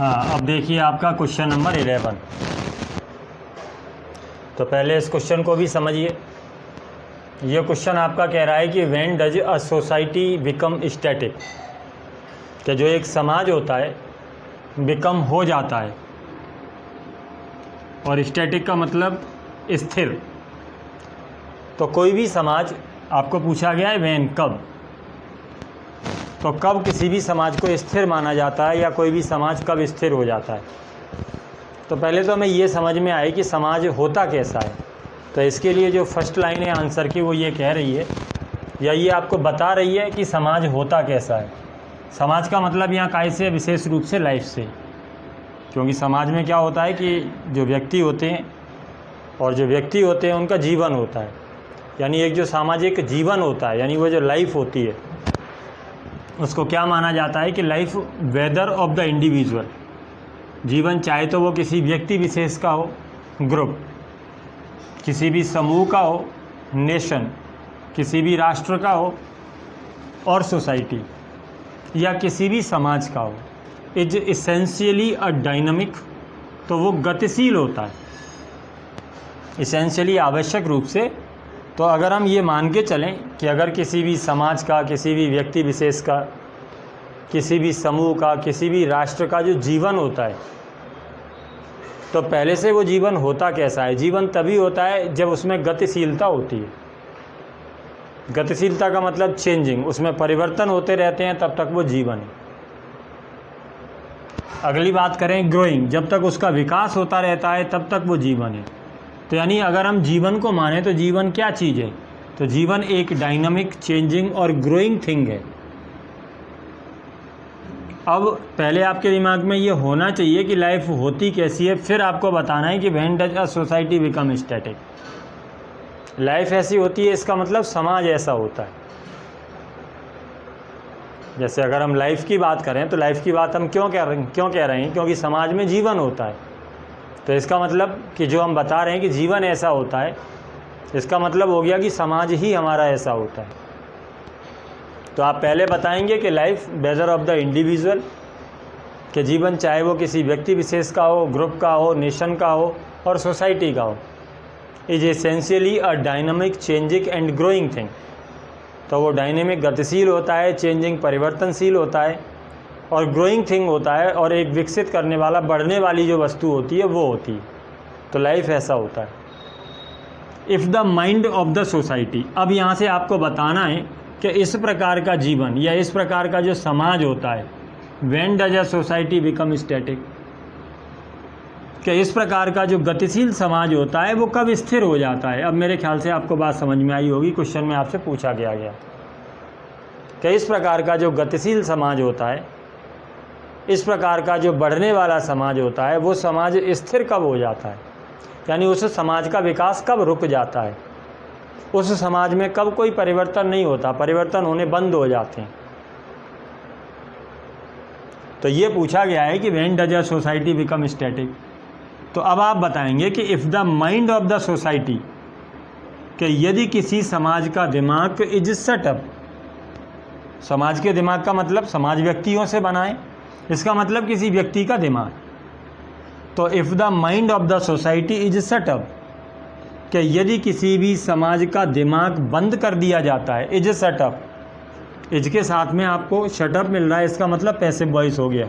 हाँ, अब देखिए आपका क्वेश्चन नंबर 11। तो पहले इस क्वेश्चन को भी समझिए। ये क्वेश्चन आपका कह रहा है कि when does a society become static, कि जो एक समाज होता है बिकम हो जाता है, और स्टैटिक का मतलब स्थिर। तो कोई भी समाज, आपको पूछा गया है व्हेन कब, तो कब किसी भी समाज को स्थिर माना जाता है या कोई भी समाज कब स्थिर हो जाता है। तो पहले तो हमें ये समझ में आए कि समाज होता कैसा है। तो इसके लिए जो फर्स्ट लाइन है आंसर की वो ये कह रही है या ये आपको बता रही है कि समाज होता कैसा है। समाज का मतलब यहाँ काय से, विशेष रूप से लाइफ से, क्योंकि समाज में क्या होता है कि जो व्यक्ति होते हैं और जो व्यक्ति होते हैं उनका जीवन होता है, यानी एक जो सामाजिक जीवन होता है, यानी वो जो लाइफ होती है उसको क्या माना जाता है कि life whether of the individual. जीवन चाहे तो वो किसी व्यक्ति विशेष का हो, ग्रुप, किसी भी समूह का हो, नेशन, किसी भी राष्ट्र का हो, और सोसाइटी, या किसी भी समाज का हो, इज इसेंशियली अ डायनामिक, तो वो गतिशील होता है। इसेंशियली आवश्यक रूप से, तो अगर हम ये मान के चलें कि अगर किसी भी समाज का, किसी भी व्यक्ति विशेष का, किसी भी समूह का, किसी भी राष्ट्र का जो जीवन होता है, तो पहले से वो जीवन होता कैसा है। जीवन तभी होता है जब उसमें गतिशीलता होती है। गतिशीलता का मतलब चेंजिंग, उसमें परिवर्तन होते रहते हैं, तब तक वो जीवन है। अगली बात करें ग्रोइंग, जब तक उसका विकास होता रहता है तब तक वो जीवन है। तो यानी अगर हम जीवन को माने तो जीवन क्या चीज़ है, तो जीवन एक डायनामिक, चेंजिंग और ग्रोइंग थिंग है। अब पहले आपके दिमाग में ये होना चाहिए कि लाइफ होती कैसी है, फिर आपको बताना है कि when does a society become static. Life ऐसी होती है, इसका मतलब समाज ऐसा होता है। जैसे अगर हम लाइफ की बात करें तो लाइफ की बात हम क्यों कह रहे हैं, क्योंकि समाज में जीवन होता है। तो इसका मतलब कि जो हम बता रहे हैं कि जीवन ऐसा होता है, इसका मतलब हो गया कि समाज ही हमारा ऐसा होता है। तो आप पहले बताएंगे कि life whether of the individual, कि जीवन चाहे वो किसी व्यक्ति विशेष का हो, ग्रुप का हो, नेशन का हो, और सोसाइटी का हो, is essentially a dynamic, changing and growing thing. तो वो डायनेमिक गतिशील होता है, चेंजिंग परिवर्तनशील होता है, और ग्रोइंग थिंग होता है, और एक विकसित करने वाला, बढ़ने वाली जो वस्तु होती है वो होती है। तो लाइफ ऐसा होता है। If the mind of the society, अब यहाँ से आपको बताना है कि इस प्रकार का जीवन या इस प्रकार का जो समाज होता है, when does a society become static, कि इस प्रकार का जो गतिशील समाज होता है वो कब स्थिर हो जाता है। अब मेरे ख्याल से आपको बात समझ में आई होगी, क्वेश्चन में आपसे पूछा गया कि इस प्रकार का जो गतिशील समाज होता है, इस प्रकार का जो बढ़ने वाला समाज होता है, वो समाज स्थिर कब हो जाता है, यानी उस समाज का विकास कब रुक जाता है, उस समाज में कब कोई परिवर्तन नहीं होता, परिवर्तन होने बंद हो जाते हैं। तो ये पूछा गया है कि when does a society become static. तो अब आप बताएंगे कि if the mind of the society, कि यदि किसी समाज का दिमाग इज सेटअप, समाज के दिमाग का मतलब समाज व्यक्तियों से बना है, इसका मतलब किसी व्यक्ति का दिमाग। तो if the mind of the society is setup, कि यदि किसी भी समाज का दिमाग बंद कर दिया जाता है, इज सेटअप, इज के साथ में आपको शटअप मिल रहा है, इसका मतलब पैसिव वॉइस हो गया।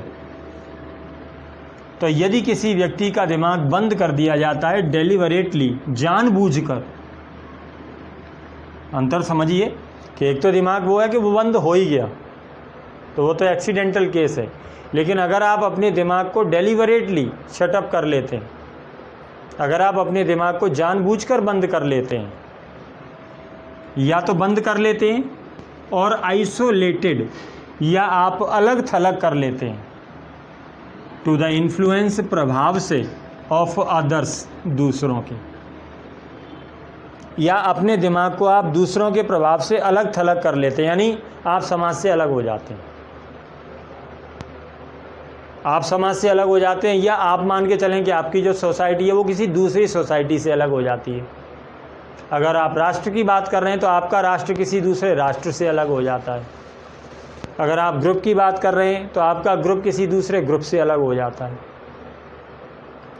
तो यदि किसी व्यक्ति का दिमाग बंद कर दिया जाता है डेलिबरेटली, जानबूझकर, अंतर समझिए कि एक तो दिमाग वो है कि वो बंद हो ही गया, तो वो तो एक्सीडेंटल केस है। लेकिन अगर आप अपने दिमाग को डेलिबरेटली शटअप कर लेते हैं, अगर आप अपने दिमाग को जानबूझकर बंद कर लेते हैं, या तो बंद कर लेते हैं और आइसोलेटेड, या आप अलग थलग कर लेते हैं, टू द इन्फ्लुएंस, प्रभाव से, ऑफ अदर्स, दूसरों के, या अपने दिमाग को आप दूसरों के प्रभाव से अलग थलग कर लेते हैं, यानी आप समाज से अलग हो जाते हैं। आप समाज से अलग हो जाते हैं, या आप मान के चलें कि आपकी जो सोसाइटी है वो किसी दूसरी सोसाइटी से अलग हो जाती है। अगर आप राष्ट्र की बात कर रहे हैं तो आपका राष्ट्र किसी दूसरे राष्ट्र से अलग हो जाता है। अगर आप ग्रुप की बात कर रहे हैं तो आपका ग्रुप किसी दूसरे ग्रुप से अलग हो जाता है।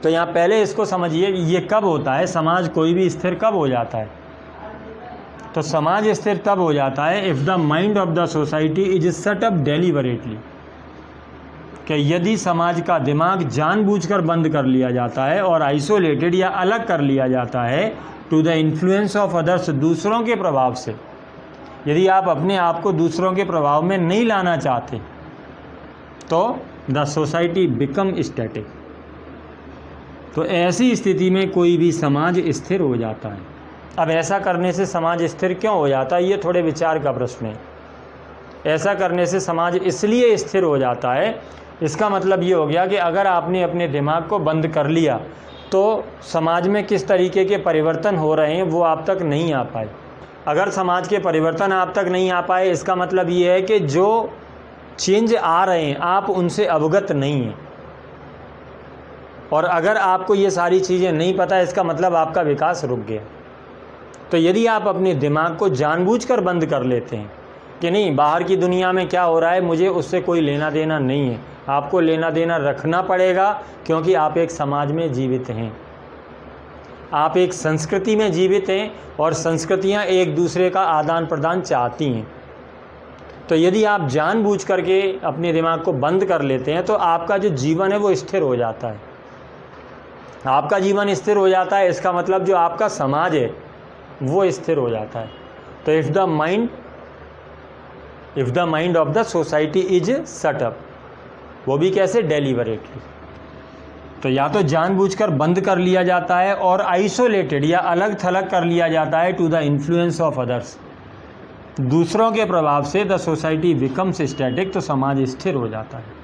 तो यहाँ पहले इसको समझिए, ये कब होता है, समाज कोई भी स्थिर कब हो जाता है? तो समाज स्थिर तब हो जाता है if the mind of the society is set up deliberately, कि यदि समाज का दिमाग जानबूझकर बंद कर लिया जाता है और आइसोलेटेड या अलग कर लिया जाता है to the influence of others, दूसरों के प्रभाव से। यदि आप अपने आप को दूसरों के प्रभाव में नहीं लाना चाहते तो द सोसाइटी बिकम स्टैटिक। तो ऐसी स्थिति में कोई भी समाज स्थिर हो जाता है। अब ऐसा करने से समाज स्थिर क्यों हो जाता है, ये थोड़े विचार का प्रश्न है। ऐसा करने से समाज इसलिए स्थिर हो जाता है, इसका मतलब ये हो गया कि अगर आपने अपने दिमाग को बंद कर लिया तो समाज में किस तरीके के परिवर्तन हो रहे हैं वो आप तक नहीं आ पाए। अगर समाज के परिवर्तन आप तक नहीं आ पाए, इसका मतलब ये है कि जो चेंज आ रहे हैं आप उनसे अवगत नहीं हैं। और अगर आपको ये सारी चीज़ें नहीं पता, इसका मतलब आपका विकास रुक गया। तो यदि आप अपने दिमाग को जानबूझकर बंद कर लेते हैं कि नहीं, बाहर की दुनिया में क्या हो रहा है मुझे उससे कोई लेना देना नहीं है, आपको लेना देना रखना पड़ेगा, क्योंकि आप एक समाज में जीवित हैं, आप एक संस्कृति में जीवित हैं और संस्कृतियां एक दूसरे का आदान प्रदान चाहती हैं। तो यदि आप जानबूझ करके अपने दिमाग को बंद कर लेते हैं तो आपका जो जीवन है वो स्थिर हो जाता है। आपका जीवन स्थिर हो जाता है, इसका मतलब जो आपका समाज है वो स्थिर हो जाता है। तो if the mind of the society is set up, वो भी कैसे, डेलिबरेटली। तो या तो जानबूझकर बंद कर लिया जाता है और आइसोलेटेड या अलग थलग कर लिया जाता है to the influence of others, दूसरों के प्रभाव से द सोसाइटी बिकम्स स्टैटिक, तो समाज स्थिर हो जाता है।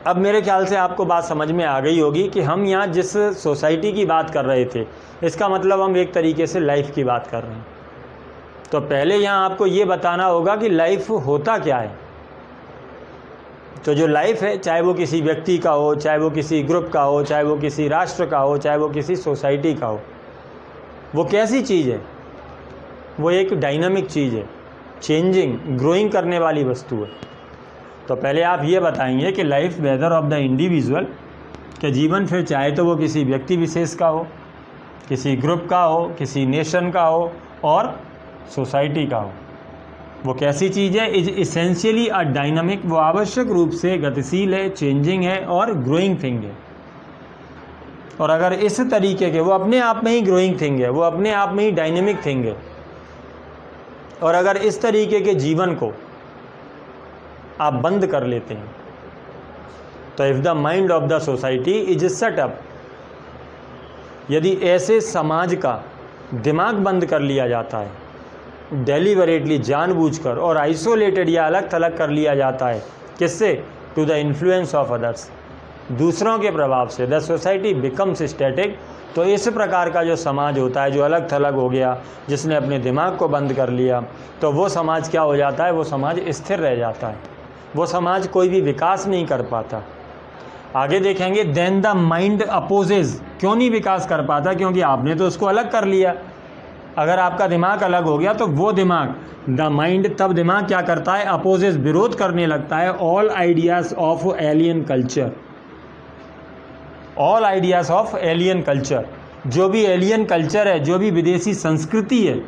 अब मेरे ख्याल से आपको बात समझ में आ गई होगी कि हम यहाँ जिस सोसाइटी की बात कर रहे थे, इसका मतलब हम एक तरीके से लाइफ की बात कर रहे हैं। तो पहले यहाँ आपको ये बताना होगा कि लाइफ होता क्या है। तो जो लाइफ है, चाहे वो किसी व्यक्ति का हो, चाहे वो किसी ग्रुप का हो, चाहे वो किसी राष्ट्र का हो, चाहे वो किसी सोसाइटी का हो, वो कैसी चीज़ है? वो एक डायनामिक चीज़ है, चेंजिंग, ग्रोइंग करने वाली वस्तु है। तो पहले आप ये बताएंगे कि life whether of the individual, के जीवन फिर चाहे तो वो किसी व्यक्ति विशेष का हो, किसी ग्रुप का हो, किसी नेशन का हो और सोसाइटी का हो, वो कैसी चीज़ है? इज इसेंशियली अ डायनामिक, वो आवश्यक रूप से गतिशील है, चेंजिंग है और ग्रोइंग थिंग है। और अगर इस तरीके के, वो अपने आप में ही ग्रोइंग थिंग है, वो अपने आप में ही डायनेमिक थिंग है, और अगर इस तरीके के जीवन को आप बंद कर लेते हैं तो if the mind of the society is set up, यदि ऐसे समाज का दिमाग बंद कर लिया जाता है डेलिबरेटली, जानबूझकर, और आइसोलेटेड या अलग थलग कर लिया जाता है, किससे? To the influence of others, दूसरों के प्रभाव से, द सोसाइटी बिकम्स स्टैटिक। तो इस प्रकार का जो समाज होता है, जो अलग थलग हो गया, जिसने अपने दिमाग को बंद कर लिया, तो वो समाज क्या हो जाता है? वो समाज स्थिर रह जाता है, वो समाज कोई भी विकास नहीं कर पाता। आगे देखेंगे, देन द माइंड अपोजेज, क्यों नहीं विकास कर पाता? क्योंकि आपने तो उसको अलग कर लिया। अगर आपका दिमाग अलग हो गया तो वो दिमाग, द माइंड, तब दिमाग क्या करता है? अपोजेस, विरोध करने लगता है all ideas of alien culture, all ideas of alien culture, जो भी एलियन कल्चर है, जो भी विदेशी संस्कृति है,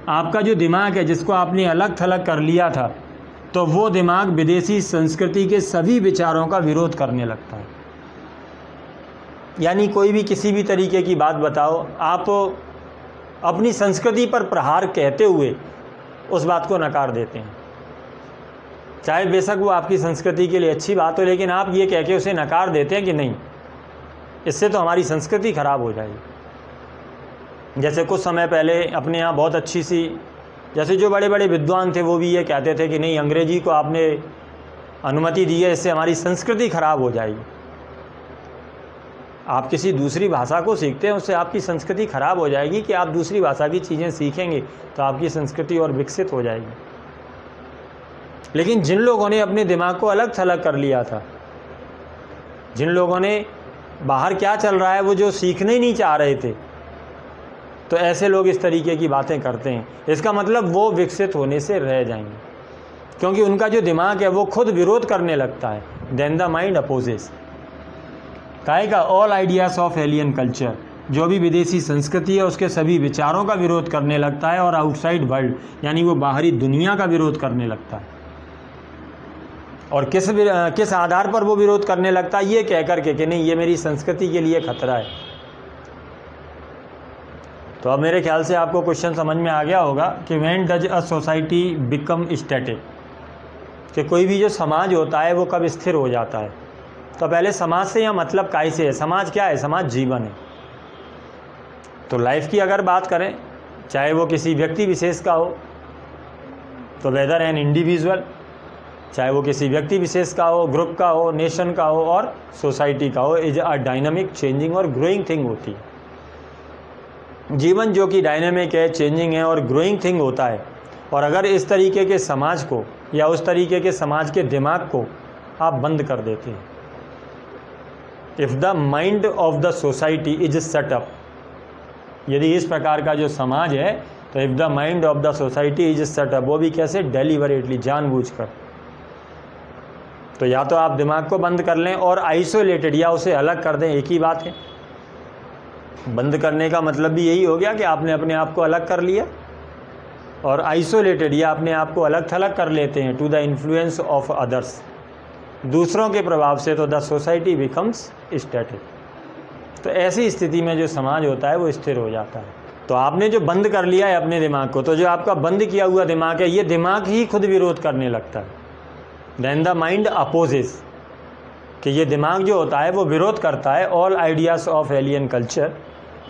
आपका जो दिमाग है जिसको आपने अलग थलग कर लिया था, तो वो दिमाग विदेशी संस्कृति के सभी विचारों का विरोध करने लगता है। यानी कोई भी किसी भी तरीके की बात बताओ, आप अपनी संस्कृति पर प्रहार कहते हुए उस बात को नकार देते हैं, चाहे बेशक वो आपकी संस्कृति के लिए अच्छी बात हो, लेकिन आप ये कह के उसे नकार देते हैं कि नहीं, इससे तो हमारी संस्कृति खराब हो जाएगी। जैसे कुछ समय पहले अपने यहाँ बहुत अच्छी सी, जैसे जो बड़े बड़े विद्वान थे वो भी ये कहते थे कि नहीं, अंग्रेजी को आपने अनुमति दी है, इससे हमारी संस्कृति खराब हो जाएगी। आप किसी दूसरी भाषा को सीखते हैं, उससे आपकी संस्कृति खराब हो जाएगी कि आप दूसरी भाषा की चीज़ें सीखेंगे तो आपकी संस्कृति और विकसित हो जाएगी। लेकिन जिन लोगों ने अपने दिमाग को अलग थलग कर लिया था, जिन लोगों ने बाहर क्या चल रहा है वो जो सीखने ही नहीं चाह रहे थे, तो ऐसे लोग इस तरीके की बातें करते हैं। इसका मतलब वो विकसित होने से रह जाएंगे। क्योंकि उनका जो दिमाग है वो खुद विरोध करने लगता है। देन द माइंड अपोजेस, काहे का, all ideas of alien culture, जो भी विदेशी संस्कृति है उसके सभी विचारों का विरोध करने लगता है, और आउटसाइड वर्ल्ड यानी वो बाहरी दुनिया का विरोध करने लगता है। और किस आधार पर वो विरोध करने लगता है, ये कह करके कि नहीं ये मेरी संस्कृति के लिए खतरा है। तो अब मेरे ख्याल से आपको क्वेश्चन समझ में आ गया होगा कि when does a society become static, कि कोई भी जो समाज होता है वो कब स्थिर हो जाता है। तो पहले समाज से या मतलब काय से है, समाज क्या है, समाज जीवन है। तो लाइफ की अगर बात करें, चाहे वो किसी व्यक्ति विशेष का हो, तो वेदर एन इंडिविजुअल, चाहे वो किसी व्यक्ति विशेष का हो, ग्रुप का हो, नेशन का हो, और सोसाइटी का हो, इज अ डायनामिक, चेंजिंग और ग्रोइंग थिंग होती है। जीवन जो कि डायनामिक है, चेंजिंग है और ग्रोइंग थिंग होता है। और अगर इस तरीके के समाज को या उस तरीके के समाज के दिमाग को आप बंद कर देते हैं, if the mind of the society is set up, यदि इस प्रकार का जो समाज है, तो if the mind of the society is set up, वो भी कैसे, डेलिबरेटली, जानबूझकर। तो या तो आप दिमाग को बंद कर लें और आइसोलेटेड, या उसे अलग कर दें, एक ही बात है। बंद करने का मतलब भी यही हो गया कि आपने अपने आप को अलग कर लिया, और आइसोलेटेड या अपने आप को अलग थलग कर लेते हैं to the influence of others, दूसरों के प्रभाव से, तो द सोसाइटी बिकम्स स्टैटिक। तो ऐसी स्थिति में जो समाज होता है वो स्थिर हो जाता है। तो आपने जो बंद कर लिया है अपने दिमाग को, तो जो आपका बंद किया हुआ दिमाग है, ये दिमाग ही खुद विरोध करने लगता है। देन द माइंड अपोजेस, कि ये दिमाग जो होता है वो विरोध करता है all ideas of alien culture,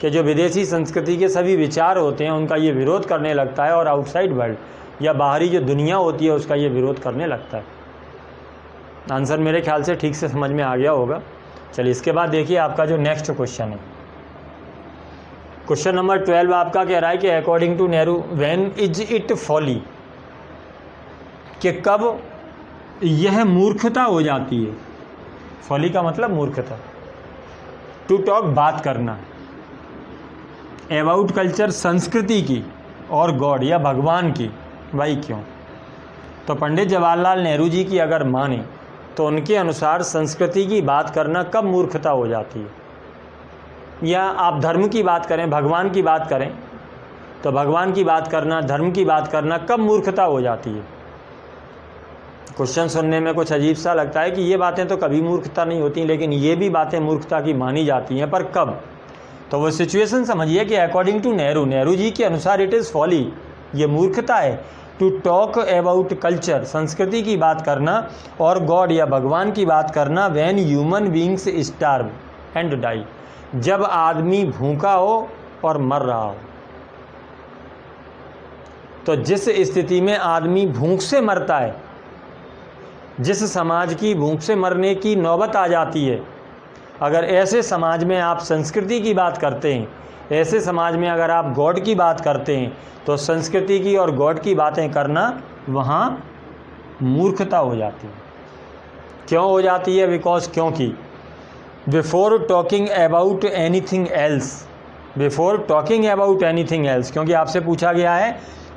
कि जो विदेशी संस्कृति के सभी विचार होते हैं उनका ये विरोध करने लगता है, और आउटसाइड वर्ल्ड या बाहरी जो दुनिया होती है उसका ये विरोध करने लगता है। आंसर मेरे ख्याल से ठीक से समझ में आ गया होगा। चलिए इसके बाद देखिए आपका जो नेक्स्ट क्वेश्चन है, क्वेश्चन नंबर 12 आपका कह रहा है कि according to Nehru when is it folly, कि कब यह मूर्खता हो जाती है। फॉली का मतलब मूर्खता। टू टॉक, बात करना, अबाउट कल्चर, संस्कृति की, और गॉड या भगवान की, भाई क्यों। तो पंडित जवाहरलाल नेहरू जी की अगर माने तो उनके अनुसार संस्कृति की बात करना कब मूर्खता हो जाती है, या आप धर्म की बात करें, भगवान की बात करें, तो भगवान की बात करना, धर्म की बात करना कब मूर्खता हो जाती है। क्वेश्चन सुनने में कुछ अजीब सा लगता है कि ये बातें तो कभी मूर्खता नहीं होती, लेकिन ये भी बातें मूर्खता की मानी जाती हैं, पर कब। तो वो सिचुएशन समझिए कि अकॉर्डिंग टू नेहरू, नेहरू जी के अनुसार इट इज़ फॉली, ये मूर्खता है, टू टॉक अबाउट कल्चर, संस्कृति की बात करना, और गॉड या भगवान की बात करना, when human beings starve and die, जब आदमी भूखा हो और मर रहा हो। तो जिस स्थिति में आदमी भूख से मरता है, जिस समाज की भूख से मरने की नौबत आ जाती है, अगर ऐसे समाज में आप संस्कृति की बात करते हैं, ऐसे समाज में अगर आप गॉड की बात करते हैं, तो संस्कृति की और गॉड की बातें करना वहाँ मूर्खता हो जाती है। क्यों हो जाती है, बिकॉज, क्योंकि before talking about anything else, before talking about anything else, क्योंकि आपसे पूछा गया है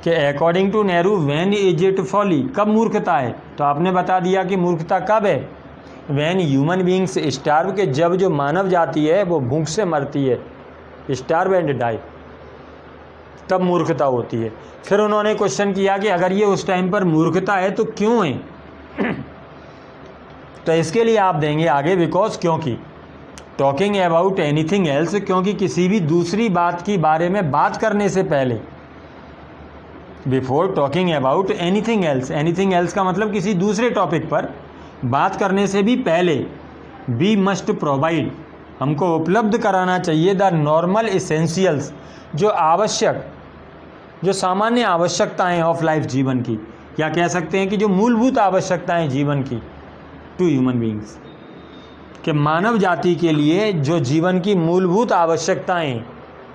कि according to Nehru when is it folly, कब मूर्खता है, तो आपने बता दिया कि मूर्खता कब है, व्हेन ह्यूमन बीइंग्स स्टार्व, के जब जो मानव जाति है वो भूख से मरती है, स्टार्व एंड डाई, तब मूर्खता होती है। फिर उन्होंने क्वेश्चन किया कि अगर ये उस टाइम पर मूर्खता है तो क्यों है। तो इसके लिए आप देंगे आगे बिकॉज, क्योंकि, टॉकिंग अबाउट एनीथिंग एल्स, क्योंकि किसी भी दूसरी बात की बारे में बात करने से पहले, before talking about anything else, anything else का मतलब किसी दूसरे टॉपिक पर बात करने से भी पहले, वी मस्ट प्रोवाइड, हमको उपलब्ध कराना चाहिए, द नॉर्मल इसेंशियल्स, जो आवश्यक, जो सामान्य आवश्यकताएं ऑफ लाइफ, जीवन की, या कह सकते हैं कि जो मूलभूत आवश्यकताएं जीवन की, टू ह्यूमन बीइंग्स, कि मानव जाति के लिए जो जीवन की मूलभूत आवश्यकताएं,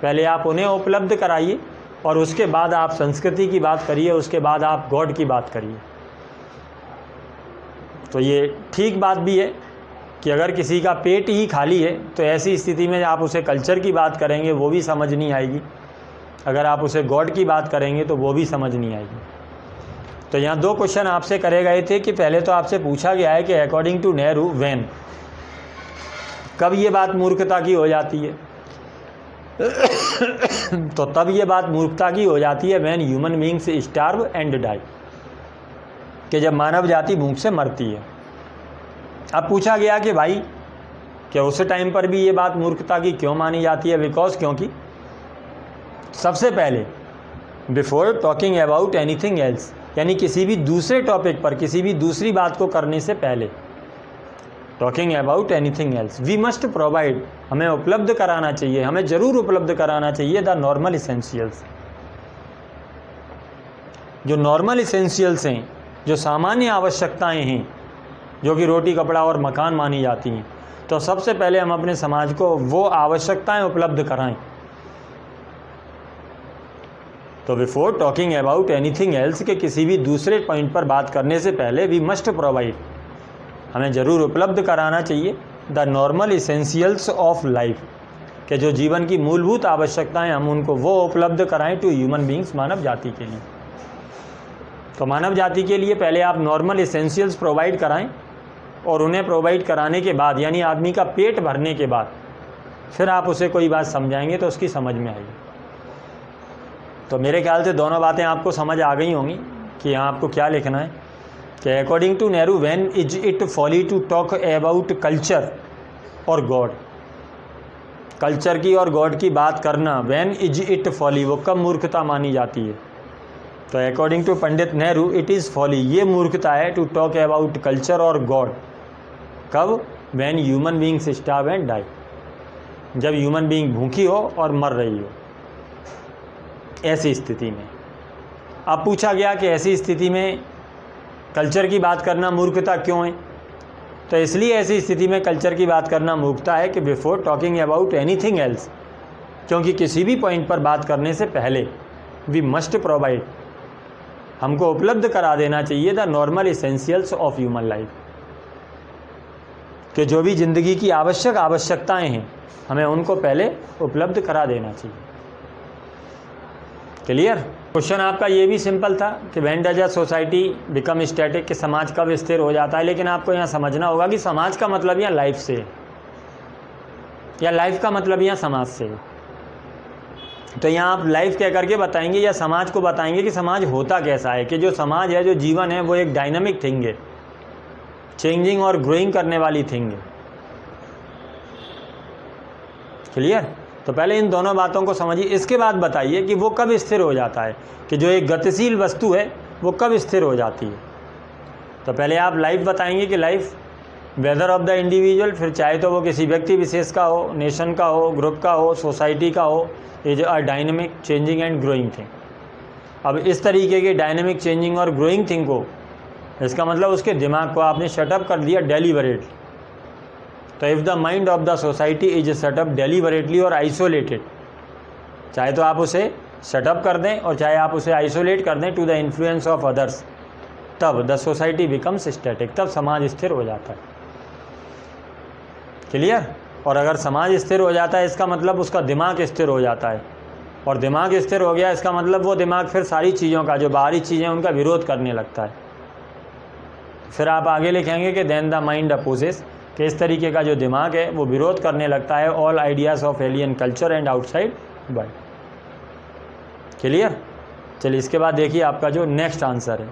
पहले आप उन्हें उपलब्ध कराइए, और उसके बाद आप संस्कृति की बात करिए, उसके बाद आप गॉड की बात करिए। तो ये ठीक बात भी है कि अगर किसी का पेट ही खाली है तो ऐसी स्थिति में आप उसे कल्चर की बात करेंगे वो भी समझ नहीं आएगी, अगर आप उसे गॉड की बात करेंगे तो वो भी समझ नहीं आएगी। तो यहाँ 2 क्वेश्चन आपसे करे गए थे कि पहले तो आपसे पूछा गया है कि अकॉर्डिंग टू नेहरू व्हेन, कब ये बात मूर्खता की हो जाती है। तो तब ये बात मूर्खता की हो जाती है when human beings starve and die, कि जब मानव जाति भूख से मरती है। अब पूछा गया कि भाई क्या उस टाइम पर भी ये बात मूर्खता की क्यों मानी जाती है। बिकॉज क्योंकि सबसे पहले before talking about anything else, यानी किसी भी दूसरे टॉपिक पर, किसी भी दूसरी बात को करने से पहले, talking about anything else, we must provide, हमें उपलब्ध कराना चाहिए, हमें ज़रूर उपलब्ध कराना चाहिए द नॉर्मल इसेंशियल्स, जो नॉर्मल इसेंशियल्स हैं, जो सामान्य आवश्यकताएं हैं, जो कि रोटी कपड़ा और मकान मानी जाती हैं। तो सबसे पहले हम अपने समाज को वो आवश्यकताएं उपलब्ध कराएं। तो before talking about anything else, के किसी भी दूसरे पॉइंट पर बात करने से पहले वी मस्ट प्रोवाइड, हमें ज़रूर उपलब्ध कराना चाहिए the normal essentials of life, के जो जीवन की मूलभूत आवश्यकताएं हम उनको वो उपलब्ध कराएं टू ह्यूमन बींग्स, मानव जाति के लिए। तो मानव जाति के लिए पहले आप नॉर्मल इसेंशियल्स प्रोवाइड कराएं, और उन्हें प्रोवाइड कराने के बाद, यानी आदमी का पेट भरने के बाद, फिर आप उसे कोई बात समझाएंगे तो उसकी समझ में आएगी। तो मेरे ख्याल से दोनों बातें आपको समझ आ गई होंगी कि यहाँ आपको क्या लिखना है कि according to Nehru when is it folly to talk about culture और गॉड, कल्चर की और गॉड की बात करना, व्हेन इज इट फॉली, वो कब मूर्खता मानी जाती है। तो according to Pandit Nehru it is folly, ये मूर्खता है टू टॉक अबाउट कल्चर और गॉड, कब, when human beings starve and die, जब ह्यूमन बीइंग भूखी हो और मर रही हो, ऐसी स्थिति में। अब पूछा गया कि ऐसी स्थिति में कल्चर की बात करना मूर्खता क्यों है। तो इसलिए ऐसी स्थिति में कल्चर की बात करना मूर्खता है कि before talking about anything else, क्योंकि किसी भी पॉइंट पर बात करने से पहले वी मस्ट प्रोवाइड, हमको उपलब्ध करा देना चाहिए the normal essentials of human life, कि जो भी ज़िंदगी की आवश्यकताएं हैं हमें उनको पहले उपलब्ध करा देना चाहिए। क्लियर। क्वेश्चन आपका ये भी सिंपल था कि when does a society become static, कि समाज कब स्थिर हो जाता है। लेकिन आपको यहाँ समझना होगा कि समाज का मतलब यहाँ लाइफ से, या लाइफ का मतलब यहाँ समाज से। तो यहाँ आप लाइफ कह करके बताएंगे या समाज को बताएंगे कि समाज होता कैसा है, कि जो समाज है, जो जीवन है, वो एक डायनामिक थिंग है, चेंजिंग और ग्रोइंग करने वाली थिंग है। क्लियर। तो पहले इन दोनों बातों को समझिए, इसके बाद बताइए कि वो कब स्थिर हो जाता है, कि जो एक गतिशील वस्तु है वो कब स्थिर हो जाती है। तो पहले आप लाइफ बताएंगे कि life whether of the individual, फिर चाहे तो वो किसी व्यक्ति विशेष का हो, नेशन का हो, ग्रुप का हो, सोसाइटी का हो, is a dynamic changing and growing thing. अब इस तरीके के डायनेमिक चेंजिंग और ग्रोइंग थिंग को, इसका मतलब उसके दिमाग को आपने शटअप कर दिया डेलीबरेटली। तो if the mind of the society is setup deliberately और आइसोलेटेड, चाहे तो आप उसे सेटअप कर दें और चाहे आप उसे आइसोलेट कर दें to the influence of others, तब द सोसाइटी बिकम्स स्टैटिक, तब समाज स्थिर हो जाता है। क्लियर। और अगर समाज स्थिर हो जाता है इसका मतलब उसका दिमाग स्थिर हो जाता है, और दिमाग स्थिर हो गया इसका मतलब वो दिमाग फिर सारी चीज़ों का, जो बाहरी चीज़ें उनका विरोध करने लगता है। फिर आप आगे लिखेंगे कि देन द माइंड अपोजेस, कि इस तरीके का जो दिमाग है वो विरोध करने लगता है all ideas of alien culture and outside world. Clear. चलिए इसके बाद देखिए आपका जो नेक्स्ट आंसर है।